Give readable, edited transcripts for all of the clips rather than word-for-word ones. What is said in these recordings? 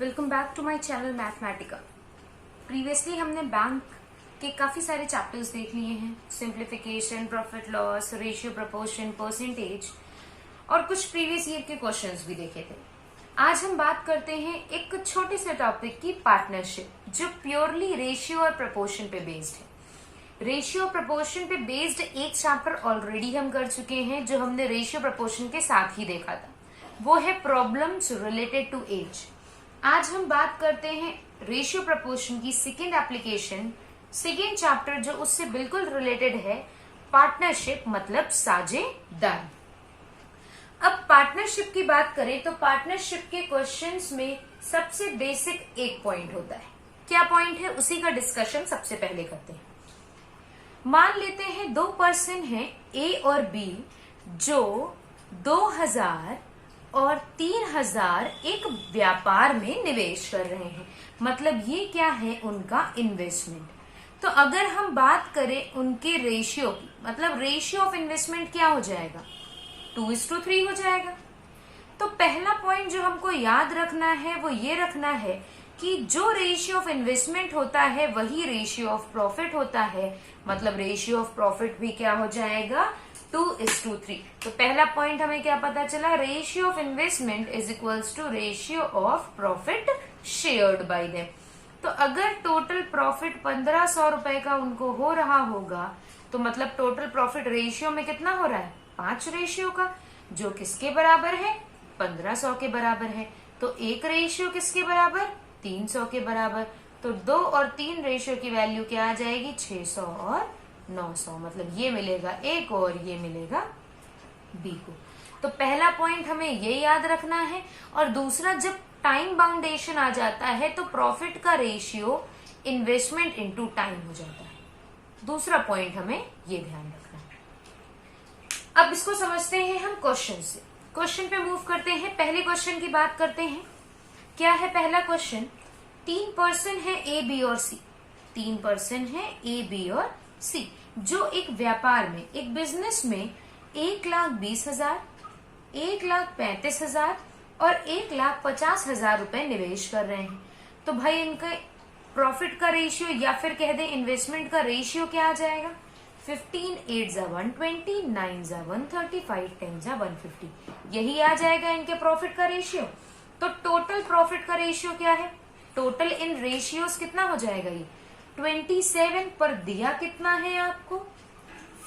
Welcome back to my channel Mathematica. Previously हमने bank के काफी सारे चैप्टर्स देख लिए हैं, simplification, profit loss, ratio, proportion, percentage और कुछ प्रीवियस ईयर के क्वेश्चंस भी देखे थे। आज हम बात करते हैं एक छोटे से टॉपिक की, पार्टनरशिप, जो प्योरली रेशियो और प्रोपोर्शन पे बेस्ड है। रेशियो और प्रोपोर्शन पे बेस्ड एक चैप्टर ऑलरेडी हम कर चुके हैं जो हमने रेशियो प्रोपोर्शन के साथ ही देखा था, वो है प्रॉब्लम्स रिलेटेड टू एज। आज हम बात करते हैं रेशियो प्रोपोर्शन की सेकेंड एप्लीकेशन, सेकेंड चैप्टर जो उससे बिल्कुल रिलेटेड है, पार्टनरशिप मतलब साझेदारी। अब पार्टनरशिप की बात करें तो पार्टनरशिप के क्वेश्चंस में सबसे बेसिक एक पॉइंट होता है। क्या पॉइंट है, उसी का डिस्कशन सबसे पहले करते हैं। मान लेते हैं दो पर्सन हैं ए और बी जो 2000 और 3000 एक व्यापार में निवेश कर रहे हैं। मतलब ये क्या है, उनका इन्वेस्टमेंट। तो अगर हम बात करें उनके रेशियो की, मतलब रेशियो ऑफ इन्वेस्टमेंट क्या हो जाएगा, 2:3 हो जाएगा। तो पहला पॉइंट जो हमको याद रखना है वो ये रखना है कि जो रेशियो ऑफ इन्वेस्टमेंट होता है वही रेशियो ऑफ प्रॉफिट होता है। मतलब रेशियो ऑफ प्रॉफिट भी क्या हो जाएगा, 2:3। तो पहला पॉइंट हमें क्या पता चला, ratio of investment is equals to ratio of profit shared by them. तो अगर टोटल प्रॉफिट 1500 रुपए का उनको हो रहा होगा तो मतलब टोटल प्रॉफिट रेशियो में कितना हो रहा है, 5 रेशियो का, जो किसके बराबर है, 1500 के बराबर है। तो एक रेशियो किसके बराबर, 300 के बराबर। तो 2 और 3 रेशियो की वैल्यू क्या आ जाएगी, 600 और 900। मतलब ये मिलेगा ए को और ये मिलेगा बी को। तो पहला पॉइंट हमें ये याद रखना है। और दूसरा, जब टाइम बाउंडेशन आ जाता है तो प्रॉफिट का रेशियो इन्वेस्टमेंट इनटू टाइम हो जाता है। दूसरा पॉइंट हमें ये ध्यान रखना है। अब इसको समझते हैं हम क्वेश्चन से। क्वेश्चन पे मूव करते हैं। पहले क्वेश्चन की बात करते हैं। क्या है पहला क्वेश्चन, 3 पर्सन है ए, बी और सी। 3 पर्सन है ए, बी और सी जो एक व्यापार में, एक बिजनेस में 1,20,000, 1,35,000 और 1,50,000 रुपए निवेश कर रहे हैं। तो भाई इनका प्रॉफिट का रेशियो या फिर कह दे इन्वेस्टमेंट का रेशियो क्या आ जाएगा, 15, 8 जा 120, 9 जा 135, 10 जा 150। यही आ जाएगा इनके प्रॉफिट का रेशियो। तो टोटल प्रॉफिट का रेशियो क्या है, टोटल इन रेशियोज कितना हो जाएगा, ये 27 पर दिया कितना है आपको,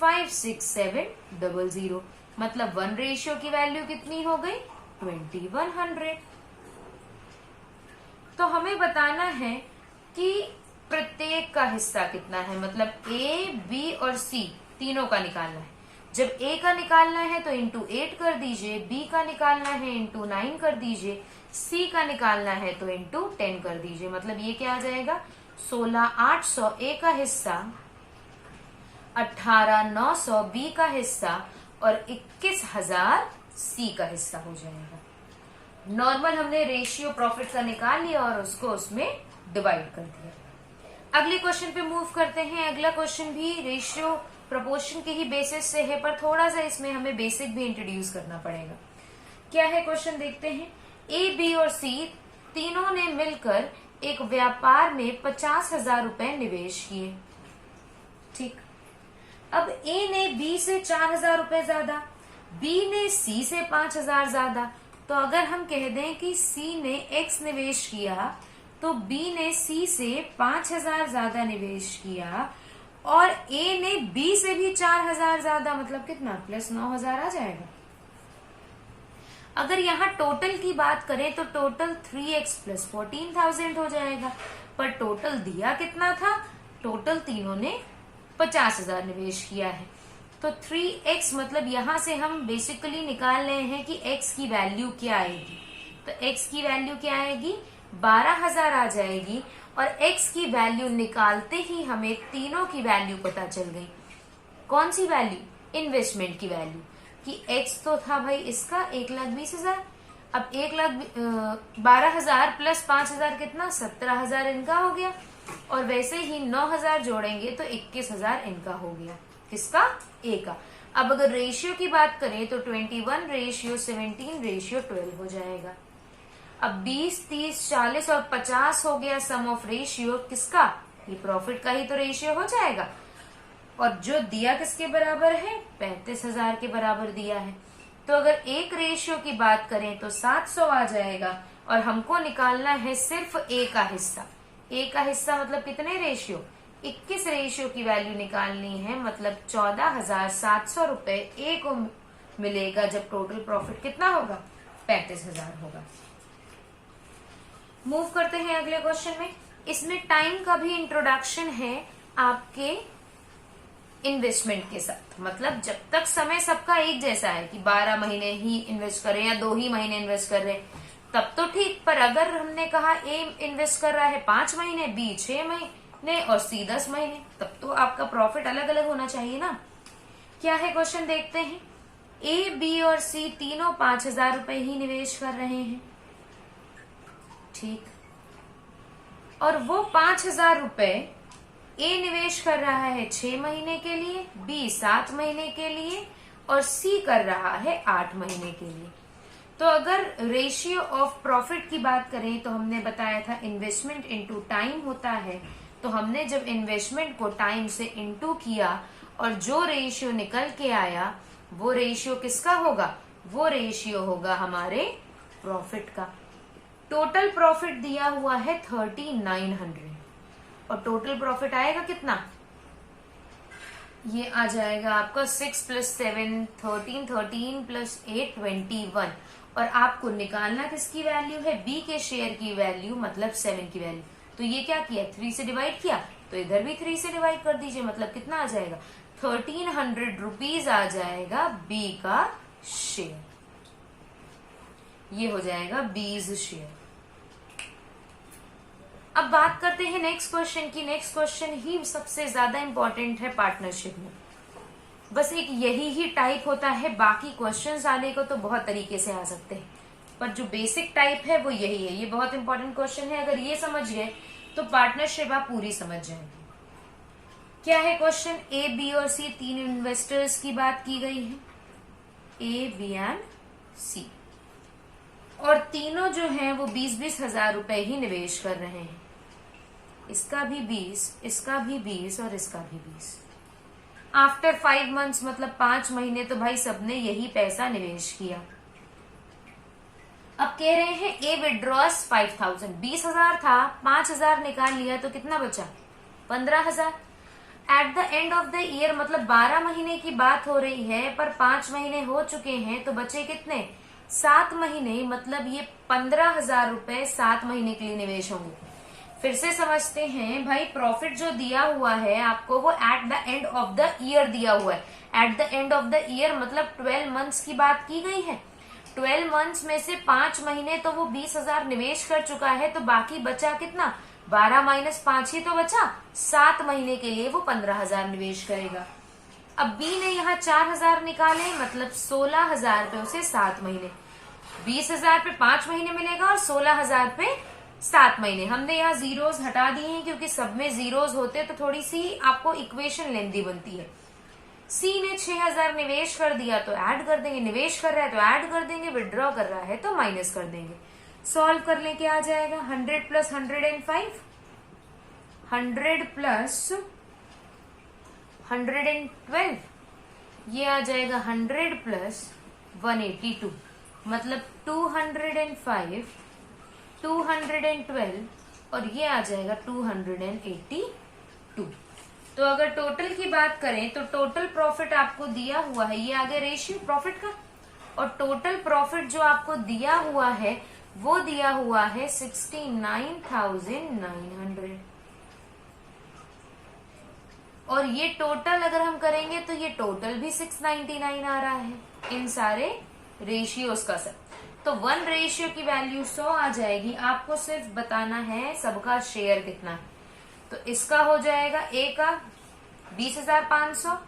56700। मतलब 1 रेशियो की वैल्यू कितनी हो गई, 2100। तो हमें बताना है कि प्रत्येक का हिस्सा कितना है। मतलब ए, बी और सी तीनों का निकालना है। जब ए का निकालना है तो इंटू 8 कर दीजिए, बी का निकालना है इंटू 9 कर दीजिए, सी का निकालना है तो इंटू 10 कर दीजिए। मतलब ये क्या आ जाएगा, 16,800 ए का हिस्सा, 18,900 बी का हिस्सा और 21,000 सी का हिस्सा हो जाएगा। नॉर्मल हमने रेशियो प्रॉफिट का निकाल लिया और उसको उसमें डिवाइड कर दिया। अगले क्वेश्चन पे मूव करते हैं। अगला क्वेश्चन भी रेशियो प्रोपोर्शन के ही बेसिस से है, पर थोड़ा सा इसमें हमें बेसिक भी इंट्रोड्यूस करना पड़ेगा। क्या है क्वेश्चन, देखते हैं। ए, बी और सी तीनों ने मिलकर एक व्यापार में 50,000 रुपए निवेश किए। ठीक। अब ए ने बी से 4,000 रुपए ज्यादा, बी ने सी से 5,000 ज्यादा। तो अगर हम कह दें कि सी ने एक्स निवेश किया तो बी ने सी से 5,000 ज्यादा निवेश किया और ए ने बी से भी 4,000 ज्यादा, मतलब कितना, प्लस 9,000 आ जाएगा। अगर यहाँ टोटल की बात करें तो टोटल 3x प्लस 14,000 हो जाएगा। पर टोटल दिया कितना था, टोटल तीनों ने 50,000 निवेश किया है। तो 3x मतलब यहां से हम बेसिकली निकाल रहे हैं कि x की वैल्यू क्या आएगी। तो x की वैल्यू क्या आएगी, 12,000 आ जाएगी। और x की वैल्यू निकालते ही हमें तीनों की वैल्यू पता चल गई। कौन सी वैल्यू, इन्वेस्टमेंट की वैल्यू, कि x तो था भाई इसका 1,20,000। अब 12,000 प्लस 5,000 कितना, 17,000 इनका हो गया। और वैसे ही 9,000 जोड़ेंगे तो 21,000 इनका हो गया। किसका, ए का। अब अगर रेशियो की बात करें तो 21:17:12 हो जाएगा। अब 20, 30, 40 और 50 हो गया सम ऑफ रेशियो किसका, ये प्रॉफिट का ही तो रेशियो हो जाएगा। और जो दिया किसके बराबर है, 35,000 के बराबर दिया है। तो अगर एक रेशियो की बात करें तो 700 आ जाएगा और हमको निकालना है सिर्फ ए का हिस्सा। ए का हिस्सा मतलब कितने रेशियो, 21 रेशियो की वैल्यू निकालनी है, मतलब 14,700 रुपए ए को मिलेगा जब टोटल प्रॉफिट कितना होगा, 35,000 होगा। मूव करते हैं अगले क्वेश्चन में। इसमें टाइम का भी इंट्रोडक्शन है आपके इन्वेस्टमेंट के साथ, मतलब जब तक समय सबका एक जैसा है कि 12 महीने ही इन्वेस्ट करें या 2 ही महीने इन्वेस्ट कर रहे हैं तब तो ठीक, पर अगर हमने कहा ए इन्वेस्ट कर रहा है 5 महीने, बी 6 महीने और सी 10 महीने, तब तो आपका प्रॉफिट अलग अलग होना चाहिए ना। क्या है क्वेश्चन देखते हैं। ए, बी और सी तीनों 5,000 रुपए ही निवेश कर रहे हैं, ठीक। और वो 5,000 रुपए ए निवेश कर रहा है 6 महीने के लिए, बी 7 महीने के लिए और सी कर रहा है 8 महीने के लिए। तो अगर रेशियो ऑफ प्रॉफिट की बात करें तो हमने बताया था इन्वेस्टमेंट इनटू टाइम होता है। तो हमने जब इन्वेस्टमेंट को टाइम से इनटू किया और जो रेशियो निकल के आया वो रेशियो किसका होगा, वो रेशियो होगा हमारे प्रॉफिट का। टोटल प्रॉफिट दिया हुआ है 3900 और टोटल प्रॉफिट आएगा कितना, ये आ जाएगा आपका 6 + 7 13, 13 + 8 21। और आपको निकालना किसकी वैल्यू है, बी के शेयर की वैल्यू, मतलब 7 की वैल्यू। तो ये क्या किया, 3 से डिवाइड किया, तो इधर भी 3 से डिवाइड कर दीजिए, मतलब कितना आ जाएगा, 1300 रुपीज आ जाएगा बी का शेयर। ये हो जाएगा बीज शेयर। अब बात करते हैं नेक्स्ट क्वेश्चन की। नेक्स्ट क्वेश्चन ही सबसे ज्यादा इंपॉर्टेंट है पार्टनरशिप में। बस एक यही ही टाइप होता है, बाकी क्वेश्चंस आने को तो बहुत तरीके से आ सकते हैं, पर जो बेसिक टाइप है वो यही है। ये बहुत इंपॉर्टेंट क्वेश्चन है, अगर ये समझ गए तो पार्टनरशिप आप पूरी समझ जाएंगे। क्या है क्वेश्चन, ए, बी और सी तीन इन्वेस्टर्स की बात की गई है, ए, बी एंड सी, और तीनों जो हैं वो 20-20 हजार रुपए ही निवेश कर रहे हैं। इसका भी 20, इसका भी 20 और इसका भी 20। आफ्टर 5 मंथ्स मतलब 5 महीने तो भाई सबने यही पैसा निवेश किया। अब कह रहे हैं ए विड्रॉस 5,000, 20,000 था, 5,000 निकाल लिया तो कितना बचा, 15,000। At the end of the year मतलब 12 महीने की बात हो रही है, पर 5 महीने हो चुके हैं तो बचे कितने, 7 महीने, मतलब ये 15,000 रुपए 7 महीने के लिए निवेश होंगे। फिर से समझते हैं भाई, प्रॉफिट जो दिया हुआ है आपको वो at the end of the year दिया हुआ है। At the end of the year मतलब 12 मंथ्स की बात की गई है। 12 मंथ्स में से 5 महीने तो वो 20,000 निवेश कर चुका है, तो बाकी बचा कितना, 12 - 5 ही तो बचा, 7 महीने के लिए वो 15,000 निवेश करेगा। अब बी ने यहाँ 4,000 निकाले, मतलब 16,000 पे उसे 7 महीने, 20,000 पे 5 महीने मिलेगा और 16,000 पे 7 महीने। हमने यहाँ जीरोस हटा दिए हैं क्योंकि सब में जीरोस होते तो थोड़ी सी आपको इक्वेशन लेंदी बनती है। सी ने 6,000 निवेश कर दिया तो ऐड कर देंगे, निवेश कर रहा है तो ऐड कर देंगे, विड्रॉ कर रहा है तो माइनस कर देंगे। सॉल्व कर ले, क्या आ जाएगा, 100 + 105, 100 + 112, ये आ जाएगा 100 + 182, मतलब 205, 212 और ये आ जाएगा 282। तो अगर टोटल की बात करें तो टोटल प्रॉफिट आपको दिया हुआ है, ये आ गया रेशियो प्रॉफिट का, और टोटल प्रॉफिट जो आपको दिया हुआ है वो दिया हुआ है 69,900। और ये टोटल अगर हम करेंगे तो ये टोटल भी 699 आ रहा है इन सारे रेशियोज का सब। तो 1 रेशियो की वैल्यू 100 आ जाएगी। आपको सिर्फ बताना है सबका शेयर कितना है। तो इसका हो जाएगा ए का 20,500,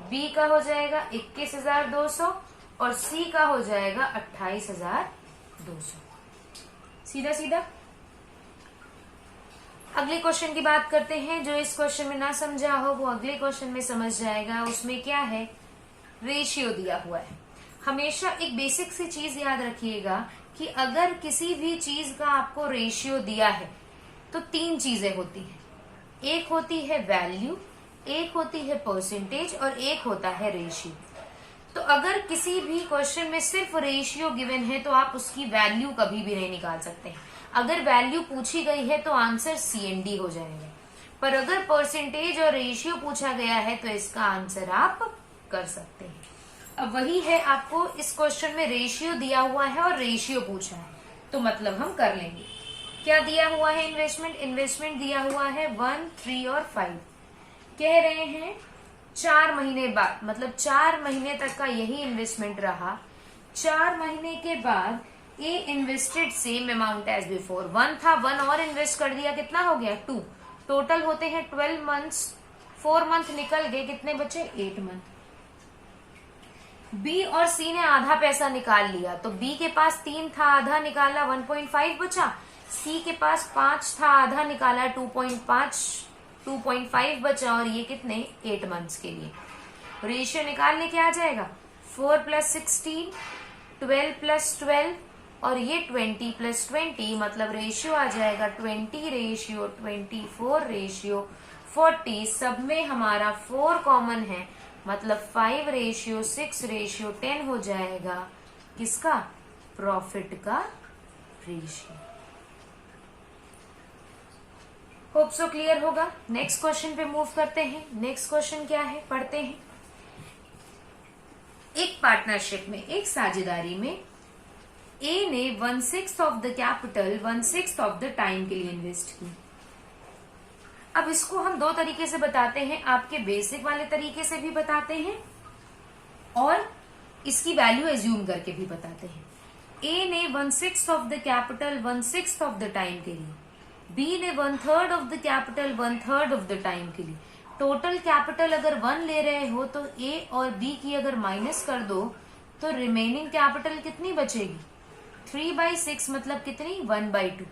बी का हो जाएगा 21,200 और सी का हो जाएगा 28,200। सीधा सीधा। अगले क्वेश्चन की बात करते हैं। जो इस क्वेश्चन में ना समझा हो वो अगले क्वेश्चन में समझ जाएगा। उसमें क्या है, रेशियो दिया हुआ है। हमेशा एक बेसिक सी चीज याद रखिएगा कि अगर किसी भी चीज का आपको रेशियो दिया है तो तीन चीजें होती हैं। एक होती है वैल्यू, एक होती है परसेंटेज और एक होता है रेशियो। तो अगर किसी भी क्वेश्चन में सिर्फ रेशियो गिवन है तो आप उसकी वैल्यू कभी भी नहीं निकाल सकते। अगर वैल्यू पूछी गई है तो आंसर CND हो जाएगा, पर अगर परसेंटेज और रेशियो पूछा गया है तो इसका आंसर आप कर सकते हैं। अब वही है, आपको इस क्वेश्चन में रेशियो दिया हुआ है और रेशियो पूछा है, तो मतलब हम कर लेंगे। क्या दिया हुआ है? इन्वेस्टमेंट दिया हुआ है 1, 3 और 5। कह रहे हैं 4 महीने बाद, मतलब 4 महीने तक का यही इन्वेस्टमेंट रहा। 4 महीने के बाद A invested same amount as before. 1 था, 1 और इन्वेस्ट कर दिया, कितना हो गया? 2। टोटल होते हैं 12 मंथ्स, 4 मंथ निकल गए, कितने बचे? 8 मंथ। बी और सी ने आधा पैसा निकाल लिया, तो बी के पास 3 था, आधा निकाला, 1.5 बचा। सी के पास 5 था, आधा निकाला, 2.5 बचा, और ये कितने? 8 मंथ्स के लिए। रेशियो निकालने क्या आ जाएगा? 4 + 16, 12 + 12 और ये 20 + 20, मतलब रेशियो आ जाएगा 20:24:40। सब में हमारा 4 कॉमन है, मतलब 5:6:10 हो जाएगा। किसका? प्रॉफिट का रेशियो। होप सो क्लियर होगा। नेक्स्ट क्वेश्चन पे मूव करते हैं। नेक्स्ट क्वेश्चन क्या है, पढ़ते हैं। एक पार्टनरशिप में, एक साझेदारी में ए ने 1/6 of the capital 1/6 of the time के लिए इन्वेस्ट की। अब इसको हम दो तरीके से बताते हैं, आपके बेसिक वाले तरीके से भी बताते हैं और इसकी वैल्यू एज्यूम करके भी बताते हैं। ए ने 1/6 of the capital 1/6 of the time के लिए, बी ने 1/3 of the capital 1/3 of the time के लिए। टोटल कैपिटल अगर 1 ले रहे हो तो ए और बी की अगर माइनस कर दो तो रिमेनिंग कैपिटल कितनी बचेगी? 3/6, मतलब कितनी? 1/2।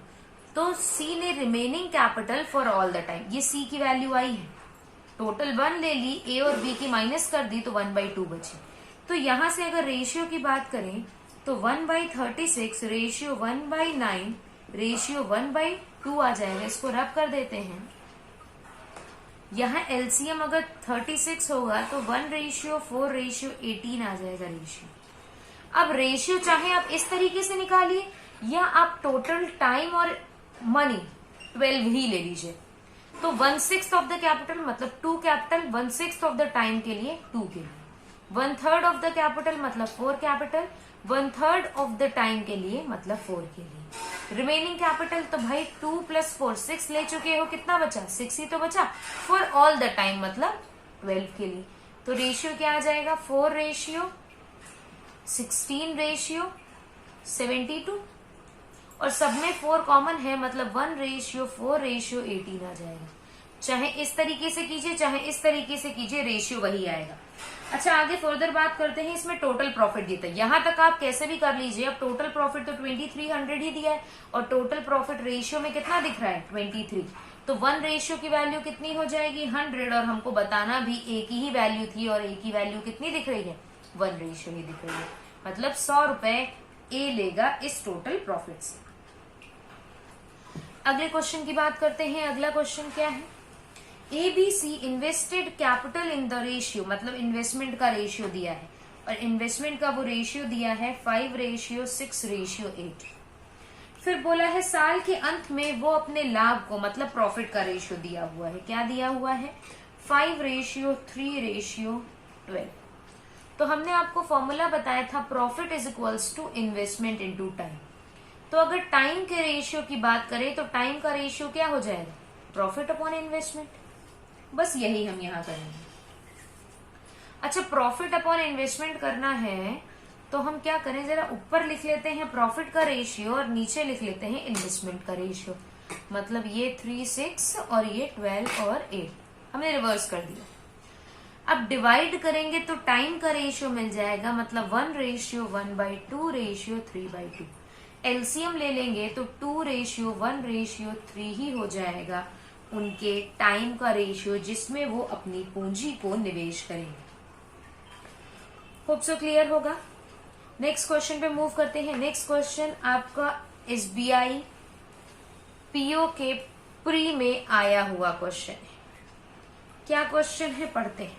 तो सी ने remaining capital for all the time, ये सी की वैल्यू आई है। टोटल 1 ले ली, ए और बी की माइनस कर दी तो 1/2 बची। तो यहां से अगर रेशियो की बात करें तो 1/36 रेशियो 1/9 रेशियो 1/2 आ जाएगा। इसको रब कर देते हैं। यहाँ एलसीएम अगर 36 होगा तो 1:4:18 आ जाएगा रेशियो। अब रेशियो चाहे आप इस तरीके से निकालिए या आप टोटल टाइम और मनी 12 ही ले लीजिए। तो 1/6 ऑफ द कैपिटल मतलब 2 कैपिटल, 1/6 ऑफ द टाइम के लिए 2 के लिए, 1/3 ऑफ द कैपिटल मतलब 4 कैपिटल, 1/3 ऑफ द टाइम के लिए मतलब 4 के लिए। रिमेनिंग कैपिटल तो भाई 2 + 4 6 ले चुके हो, कितना बचा? 6 ही तो बचा। फॉर ऑल द टाइम मतलब 12 के लिए। तो रेशियो क्या आ जाएगा? 4:16:72 और सब में 4 कॉमन है, मतलब 1:4:18 आ जाएगा। चाहे इस तरीके से कीजिए चाहे इस तरीके से कीजिए, रेशियो वही आएगा। अच्छा, आगे फर्दर बात करते हैं। इसमें टोटल प्रॉफिट देता है, यहां तक आप कैसे भी कर लीजिए। अब टोटल प्रॉफिट तो 2300 ही दिया है और टोटल प्रॉफिट रेशियो में कितना दिख रहा है? 23। तो 1 रेशियो की वैल्यू कितनी हो जाएगी? 100। और हमको बताना भी ए की ही वैल्यू थी और ए की वैल्यू कितनी दिख रही है? 1 रेशियो ही दिख रही है, मतलब 100 रुपए ए लेगा इस टोटल प्रॉफिट से। अगले क्वेश्चन की बात करते हैं। अगला क्वेश्चन क्या है? ABC invested capital in the ratio, मतलब इन्वेस्टमेंट का रेशियो दिया है और इन्वेस्टमेंट का वो रेशियो दिया है 5:6:8। फिर बोला है साल के अंत में वो अपने लाभ को, मतलब प्रॉफिट का रेशियो दिया हुआ है। क्या दिया हुआ है? 5:3:12। तो हमने आपको फॉर्मूला बताया था, profit is equals to investment into time. तो अगर टाइम के रेशियो की बात करें तो टाइम का रेशियो क्या हो जाएगा? Profit upon investment. बस यही हम यहां करेंगे। अच्छा, प्रॉफिट अपॉन इन्वेस्टमेंट करना है तो हम क्या करें, जरा ऊपर लिख लेते हैं प्रॉफिट का रेशियो और नीचे लिख लेते हैं इन्वेस्टमेंट का रेशियो। मतलब ये 3 6 और ये 12 और 8 हमने रिवर्स कर दिया। अब डिवाइड करेंगे तो टाइम का रेशियो मिल जाएगा, मतलब 1:1/2:3/2। एलसीएम ले लेंगे तो 2:1:3 ही हो जाएगा उनके टाइम का रेशियो जिसमें वो अपनी पूंजी को निवेश करेंगे। होप सो क्लियर होगा। नेक्स्ट क्वेश्चन पे मूव करते हैं। नेक्स्ट क्वेश्चन आपका SBI PO के प्री में आया हुआ क्वेश्चन है। क्या क्वेश्चन है, पढ़ते हैं।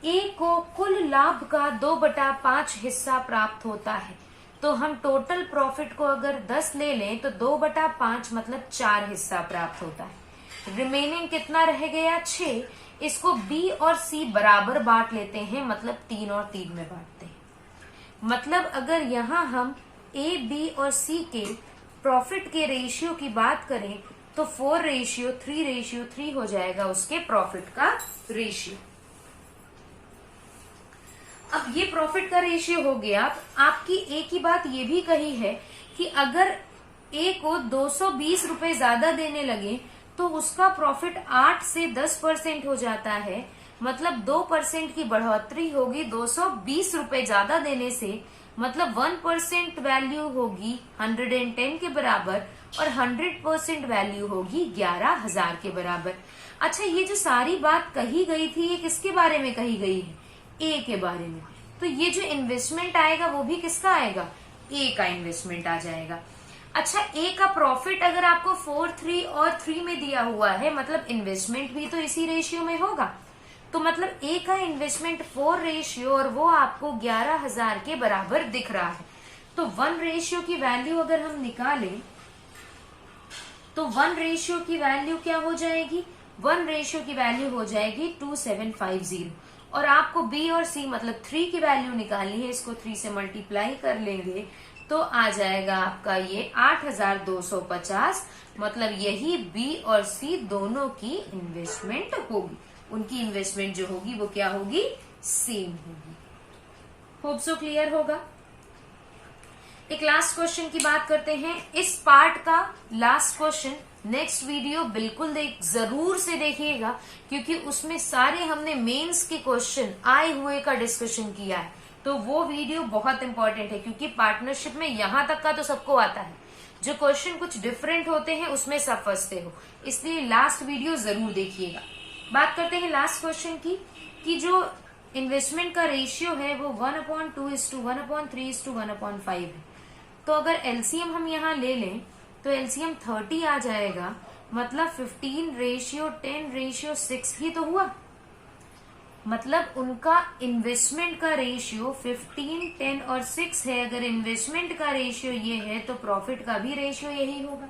ए को कुल लाभ का 2/5 हिस्सा प्राप्त होता है, तो हम टोटल प्रॉफिट को अगर 10 ले लें तो 2/5 मतलब 4 हिस्सा प्राप्त होता है। रिमेनिंग कितना रह गया, 6। इसको बी और सी बराबर बांट लेते हैं, मतलब 3 और 3 में बांटते हैं। मतलब अगर यहाँ हम ए, बी और सी के प्रॉफिट के रेशियो की बात करें तो 4:3 हो जाएगा उसके प्रॉफिट का रेशियो। अब ये प्रॉफिट का रेशियो हो गया। आपकी ए की बात ये भी कही है कि अगर ए को 220 रुपए ज्यादा देने लगे तो उसका प्रॉफिट 8 से 10% हो जाता है। मतलब 2% की बढ़ोतरी होगी 220 रुपए ज्यादा देने से, मतलब 1% वैल्यू होगी 110 के बराबर और 100% वैल्यू होगी 11,000 के बराबर। अच्छा, ये जो सारी बात कही गई थी ये किसके बारे में कही गई है, ए के बारे में। तो ये जो इन्वेस्टमेंट आएगा वो भी किसका आएगा, ए का इन्वेस्टमेंट आ जाएगा। अच्छा, ए का प्रॉफिट अगर आपको 4, 3 और 3 में दिया हुआ है, मतलब इन्वेस्टमेंट भी तो इसी रेशियो में होगा। तो मतलब ए का इन्वेस्टमेंट 4 रेशियो और वो आपको 11,000 के बराबर दिख रहा है। तो 1 रेशियो की वैल्यू अगर हम निकालें तो 1 रेशियो की वैल्यू क्या हो जाएगी, 1 रेशियो की वैल्यू हो जाएगी 2750। और आपको बी और सी मतलब 3 की वैल्यू निकालनी है, इसको 3 से मल्टीप्लाई कर लेंगे तो आ जाएगा आपका ये 8,250। मतलब यही बी और सी दोनों की इन्वेस्टमेंट होगी। उनकी इन्वेस्टमेंट जो होगी वो क्या होगी, सेम होगी। होप सो क्लियर होगा। एक लास्ट क्वेश्चन की बात करते हैं। इस पार्ट का लास्ट क्वेश्चन नेक्स्ट वीडियो बिल्कुल जरूर से देखिएगा, क्योंकि उसमें सारे हमने मेंस के क्वेश्चन आए हुए का डिस्कशन किया है। तो वो वीडियो बहुत इंपॉर्टेंट है, क्योंकि पार्टनरशिप में यहां तक का तो सबको आता है, जो क्वेश्चन कुछ डिफरेंट होते हैं उसमें सब फंसते हो, इसलिए लास्ट वीडियो जरूर देखिएगा। बात करते हैं लास्ट क्वेश्चन की, कि जो इन्वेस्टमेंट का रेशियो है वो 1/2:1/3:1/5 है। तो अगर एलसीएम हम यहाँ ले लें तो एलसीएम 30 आ जाएगा, मतलब 15:10:6 ही तो हुआ। मतलब उनका इन्वेस्टमेंट का रेशियो 15, 10 और 6 है। अगर इन्वेस्टमेंट का रेशियो ये है तो प्रॉफिट का भी रेशियो यही होगा।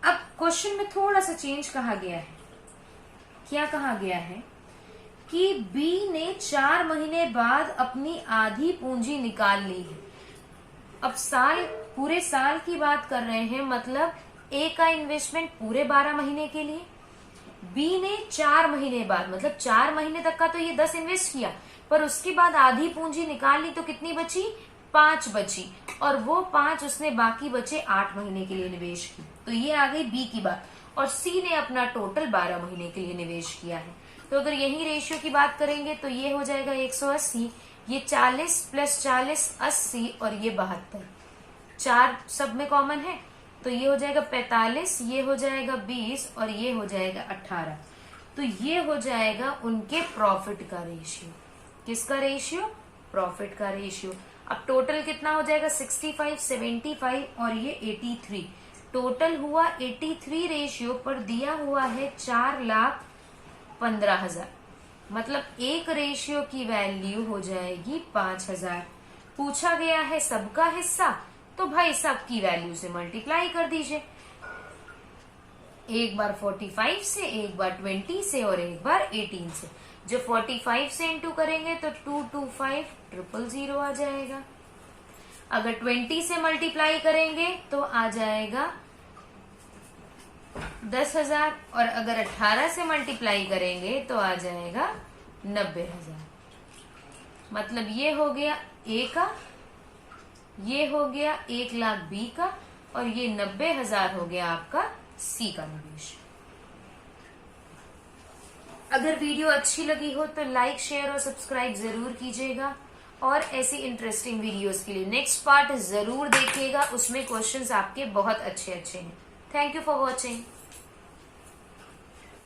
अब क्वेश्चन में थोड़ा सा चेंज कहा गया है। क्या कहा गया है कि बी ने 4 महीने बाद अपनी आधी पूंजी निकाल ली है। अब पूरे साल की बात कर रहे हैं, मतलब ए का इन्वेस्टमेंट पूरे 12 महीने के लिए, बी ने 4 महीने बाद, मतलब 4 महीने तक का तो ये 10 इन्वेस्ट किया, पर उसके बाद आधी पूंजी निकाल ली तो कितनी बची, 5 बची। और वो 5 उसने बाकी बचे 8 महीने के लिए निवेश की। तो ये आ गई बी की बात। और सी ने अपना टोटल 12 महीने के लिए निवेश किया है। तो अगर यही रेशियो की बात करेंगे तो ये हो जाएगा 180, ये 40 + 40 80 और ये 72, 4 सब में कॉमन है, तो ये हो जाएगा 45, ये हो जाएगा 20 और ये हो जाएगा 18। तो ये हो जाएगा उनके प्रॉफिट का रेशियो। किसका रेशियो, प्रॉफिट का रेशियो। अब टोटल कितना हो जाएगा, 65, 75 और ये 83। टोटल हुआ 83 रेशियो पर दिया हुआ है 4,15,000। मतलब एक रेशियो की वैल्यू हो जाएगी 5,000। पूछा गया है सबका हिस्सा, तो भाई सबकी वैल्यू से मल्टीप्लाई कर दीजिए, एक बार 45 से, एक बार 20 से और एक बार 18 से। जो 45 से इंटू करेंगे तो 225,000 आ जाएगा। अगर 20 से मल्टीप्लाई करेंगे तो आ जाएगा 10,000 और अगर 18 से मल्टीप्लाई करेंगे तो आ जाएगा 90,000। मतलब ये हो गया ए का, ये हो गया 1 लाख बी का और ये 90,000 हो गया आपका सी का निवेश। अगर वीडियो अच्छी लगी हो तो लाइक, शेयर और सब्सक्राइब जरूर कीजिएगा और ऐसी इंटरेस्टिंग वीडियोस के लिए नेक्स्ट पार्ट जरूर देखिएगा, उसमें क्वेश्चंस आपके बहुत अच्छे अच्छे हैं। Thank you for watching.